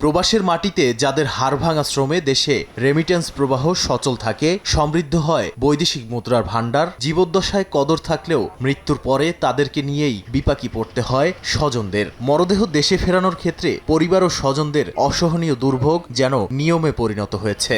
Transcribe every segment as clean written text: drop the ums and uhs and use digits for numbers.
প্রবাসের মাটিতে যাদের হাড়ভাঙা শ্রমে দেশে রেমিটেন্স প্রবাহ সচল থাকে, সমৃদ্ধ হয় বৈদেশিক মুদ্রার ভাণ্ডার, জীবদ্দশায় কদর থাকলেও মৃত্যুর পরে তাদেরকে নিয়েই বিপাকে পড়তে হয় স্বজনদের। মরদেহ দেশে ফেরানোর ক্ষেত্রে পরিবার ও স্বজনদের অসহনীয় দুর্ভোগ যেন নিয়মে পরিণত হয়েছে।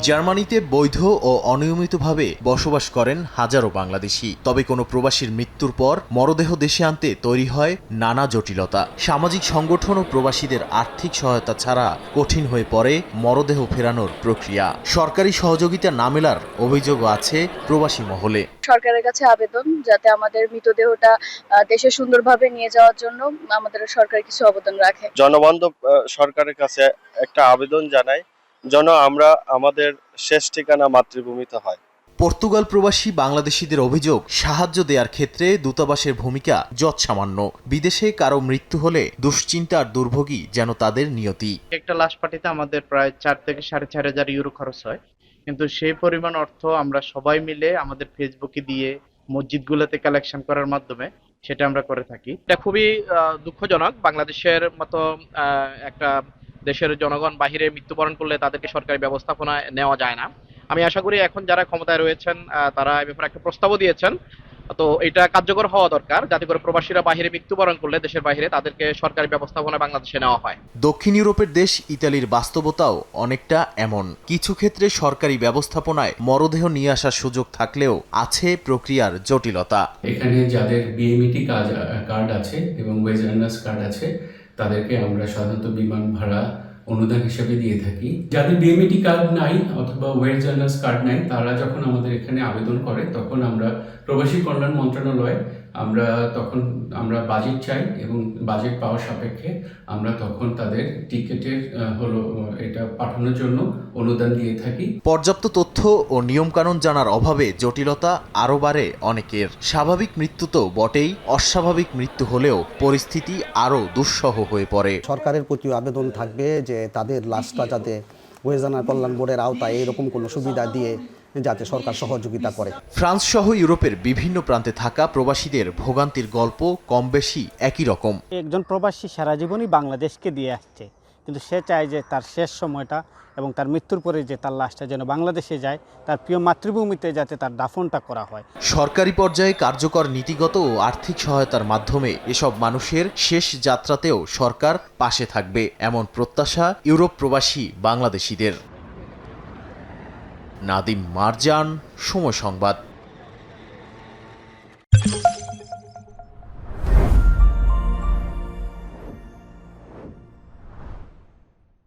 জার্মানিতে বৈধ ও অনিয়মিতভাবে বসবাস করেন হাজারো বাংলাদেশি। তবে কোনো প্রবাসীর মৃত্যুর পর মরদেহ দেশে আনতে তৈরি হয় নানা জটিলতা। সামাজিক সংগঠন ও প্রবাসীদের আর্থিক সহায়তা ছাড়া কঠিন হয়ে পড়ে মরদেহ ফেরানোর প্রক্রিয়া। সরকারি সহযোগিতা না মেলার অভিযোগও আছে প্রবাসী মহলে। সরকারের কাছে আবেদন যাতে আমাদের মৃতদেহটা দেশে সুন্দরভাবে নিয়ে যাওয়ার জন্য আমাদের সরকার কিছু অবদান রাখে। জনবান্ধব সরকারের কাছে একটা আবেদন জানাই যেন আমরা আমাদের শেষ ঠিকানা মাতৃভূমিতে হয়। পর্তুগাল প্রবাসী বাংলাদেশিদের অভিযোগ, সাহায্য দেওয়ার ক্ষেত্রে দূতাবাসের ভূমিকা যৎসামান্য। বিদেশে কারো মৃত্যু হলে দুশ্চিন্তা আর দুর্ভোগই যেন তাদের নিয়তি। একটা লাশ পাঠাতে আমাদের প্রায় 4 থেকে 4.5 ইউরো খরচ হয়, কিন্তু সেই পরিমাণ অর্থ আমরা সবাই মিলে আমাদের ফেসবুকে দিয়ে মসজিদগুলোতে কালেকশন করার মাধ্যমে সেটা আমরা করে থাকি। এটা খুবই দুঃখজনক। বাংলাদেশের মতো একটা দেশের জনগণ বাহিরে মৃত্যুবরণ করলে তাদেরকে সরকারি ব্যবস্থাপনা নেওয়া যায় না। আমি আশা করি এখন যারা ক্ষমতায় রয়েছেন তারা এই ব্যাপারে একটা প্রস্তাবও দিয়েছেন, তো এটা কার্যকর হওয়া দরকার যাতে করে প্রবাসীরা বাহিরে মৃত্যুবরণ করলে দেশের বাহিরে তাদেরকে সরকারি ব্যবস্থাপনা বাংলাদেশে নেওয়া হয়। দক্ষিণ ইউরোপের দেশ ইতালির বাস্তবতাও অনেকটা এমন। কিছু ক্ষেত্রে সরকারি ব্যবস্থাপনায় মরদেহ নিয়ে আসার সুযোগ থাকলেও আছে প্রক্রিয়ার জটিলতা। এখানে যাদের বিএমইটি কার্ড আছে এবং ওয়েজ আর্নার্স কার্ড আছে তাদেরকে আমরা সাধারণত বিমান ভাড়া অনুদান হিসেবে দিয়ে থাকি। যাদের বিএমইটি কার্ড নাই অথবা ওয়েজ আর্নার্স কার্ড নাই তারা যখন আমাদের এখানে আবেদন করে তখন আমরা প্রবাসী কল্যাণ মন্ত্রণালয় আমরা বাজেট চাই এবং বাজেট পাওয়ার সাপেক্ষে আমরা তখন তাদের টিকেটের এটা পাঠানোর জন্য অনুদান দিয়ে থাকি। পর্যাপ্ত তথ্য ও নিয়মকানুন জানার অভাবে জটিলতা আরও বাড়ে অনেকের। স্বাভাবিক মৃত্যু তো বটেই, অস্বাভাবিক মৃত্যু হলেও পরিস্থিতি আরও দুঃসহ হয়ে পড়ে। সরকারের প্রতি আবেদন থাকবে যে তাদের লাশটা যাতে ওয়েজ আর্নার কল্যাণ বোর্ডের আওতায় এরকম কোনো সুবিধা দিয়ে যাতে সরকার সহযোগিতা করে। ফ্রান্স সহ ইউরোপের বিভিন্ন প্রান্তে থাকা প্রবাসীদের ভোগান্তির গল্প কম বেশি একই রকম। একজন প্রবাসী সারা জীবনই বাংলাদেশকে দিয়ে আসছে, কিন্তু সে চায় যে তার শেষ সময়টা এবং তার মৃত্যুর পরে যে তার লাশটা যেন বাংলাদেশে যায়, তার প্রিয় মাতৃভূমিতে যাতে তার দাফনটা করা হয়। সরকারি পর্যায়ে কার্যকর নীতিগত ও আর্থিক সহায়তার মাধ্যমে এসব মানুষের শেষ যাত্রাতেও সরকার পাশে থাকবে, এমন প্রত্যাশা ইউরোপ প্রবাসী বাংলাদেশিদের। নাদিম মারজান, সময় সংবাদ।